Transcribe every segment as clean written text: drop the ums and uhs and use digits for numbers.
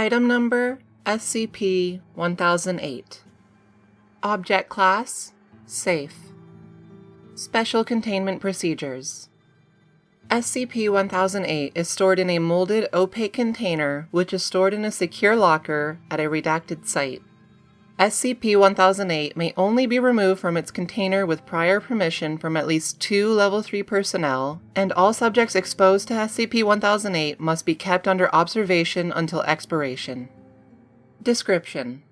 Item number SCP-1008. Object Class Safe. Special Containment Procedures. SCP-1008 is stored in a molded, opaque container which is stored in a secure locker at a redacted site. SCP-1008 may only be removed from its container with prior permission from at least 2 Level 3 personnel, and all subjects exposed to SCP-1008 must be kept under observation until expiration. Description: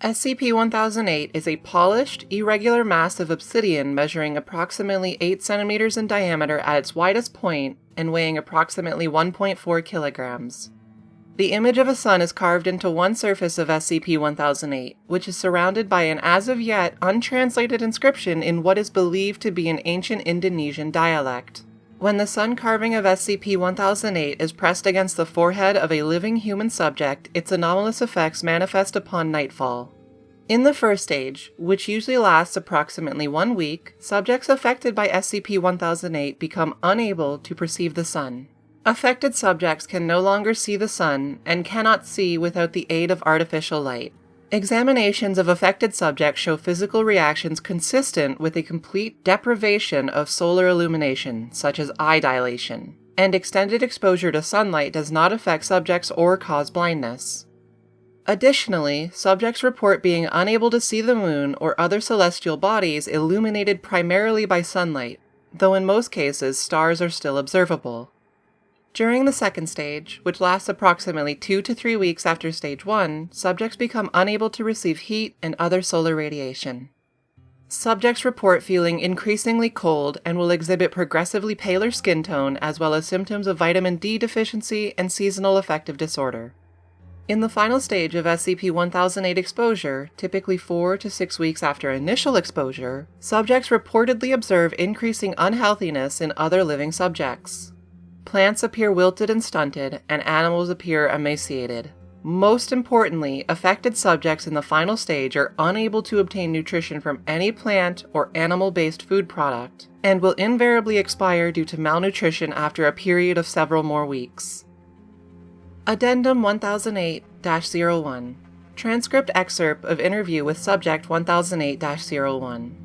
SCP-1008 is a polished, irregular mass of obsidian measuring approximately 8 centimeters in diameter at its widest point and weighing approximately 1.4 kilograms. The image of a sun is carved into one surface of SCP-1008, which is surrounded by an as-of-yet untranslated inscription in what is believed to be an ancient Indonesian dialect. When the sun carving of SCP-1008 is pressed against the forehead of a living human subject, its anomalous effects manifest upon nightfall. In the first stage, which usually lasts approximately 1 week, subjects affected by SCP-1008 become unable to perceive the sun. Affected subjects can no longer see the sun and cannot see without the aid of artificial light. Examinations of affected subjects show physical reactions consistent with a complete deprivation of solar illumination, such as eye dilation, and extended exposure to sunlight does not affect subjects or cause blindness. Additionally, subjects report being unable to see the moon or other celestial bodies illuminated primarily by sunlight, though in most cases stars are still observable. During the second stage, which lasts approximately 2 to 3 weeks after Stage 1, subjects become unable to receive heat and other solar radiation. Subjects report feeling increasingly cold and will exhibit progressively paler skin tone as well as symptoms of vitamin D deficiency and seasonal affective disorder. In the final stage of SCP-1008 exposure, typically 4 to 6 weeks after initial exposure, subjects reportedly observe increasing unhealthiness in other living subjects. Plants appear wilted and stunted, and animals appear emaciated. Most importantly, affected subjects in the final stage are unable to obtain nutrition from any plant or animal-based food product, and will invariably expire due to malnutrition after a period of several more weeks. Addendum 1008-01. Transcript excerpt of interview with Subject 1008-01.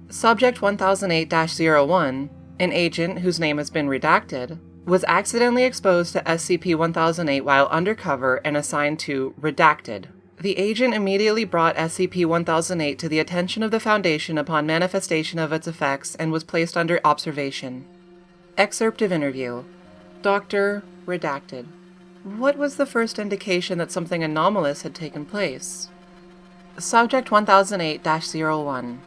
Subject 1008-01, an agent whose name has been redacted, was accidentally exposed to SCP-1008 while undercover and assigned to Redacted. The agent immediately brought SCP-1008 to the attention of the Foundation upon manifestation of its effects and was placed under observation. Excerpt of interview. Dr. Redacted. What was the first indication that something anomalous had taken place? Subject 1008-01.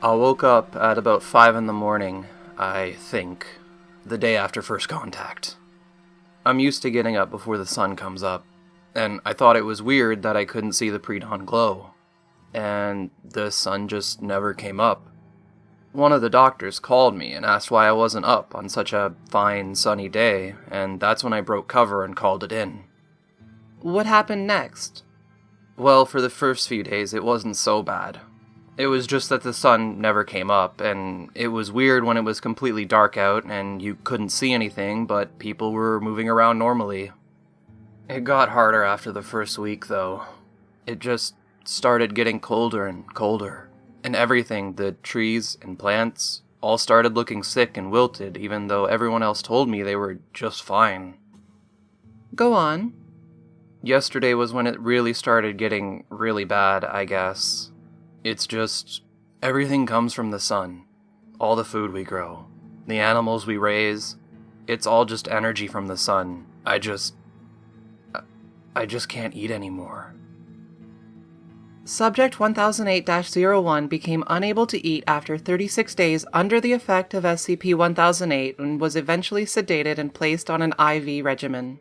I woke up at about 5 in the morning, I think. The day after first contact. I'm used to getting up before the sun comes up, and I thought it was weird that I couldn't see the pre-dawn glow, and the sun just never came up. One of the doctors called me and asked why I wasn't up on such a fine, sunny day, and that's when I broke cover and called it in. What happened next? Well, for the first few days it wasn't so bad. It was just that the sun never came up, and it was weird when it was completely dark out and you couldn't see anything, but people were moving around normally. It got harder after the first week, though. It just started getting colder and colder, and everything, the trees and plants, all started looking sick and wilted, even though everyone else told me they were just fine. Go on. Yesterday was when it really started getting really bad, I guess. It's just, everything comes from the sun. All the food we grow, the animals we raise, it's all just energy from the sun. I just can't eat anymore. Subject 1008-01 became unable to eat after 36 days under the effect of SCP-1008 and was eventually sedated and placed on an IV regimen.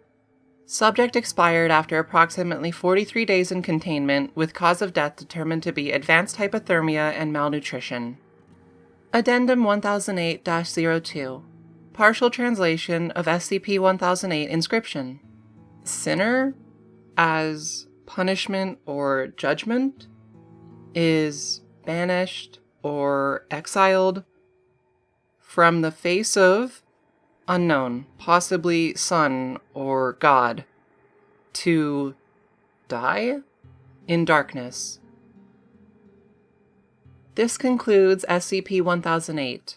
Subject expired after approximately 43 days in containment, with cause of death determined to be advanced hypothermia and malnutrition. Addendum 1008-02. Partial translation of SCP-1008 inscription. Sinner, as punishment or judgment, is banished or exiled from the face of unknown, possibly sun or god, to die in darkness. This concludes SCP-1008.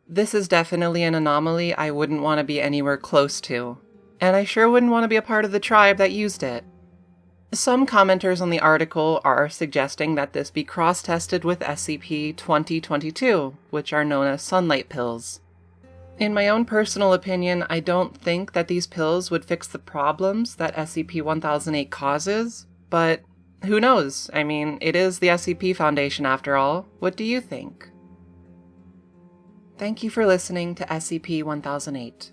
This is definitely an anomaly I wouldn't want to be anywhere close to, and I sure wouldn't want to be a part of the tribe that used it. Some commenters on the article are suggesting that this be cross-tested with SCP-2022, which are known as sunlight pills. In my own personal opinion, I don't think that these pills would fix the problems that SCP-1008 causes, but who knows? I mean, it is the SCP Foundation after all. What do you think? Thank you for listening to SCP-1008.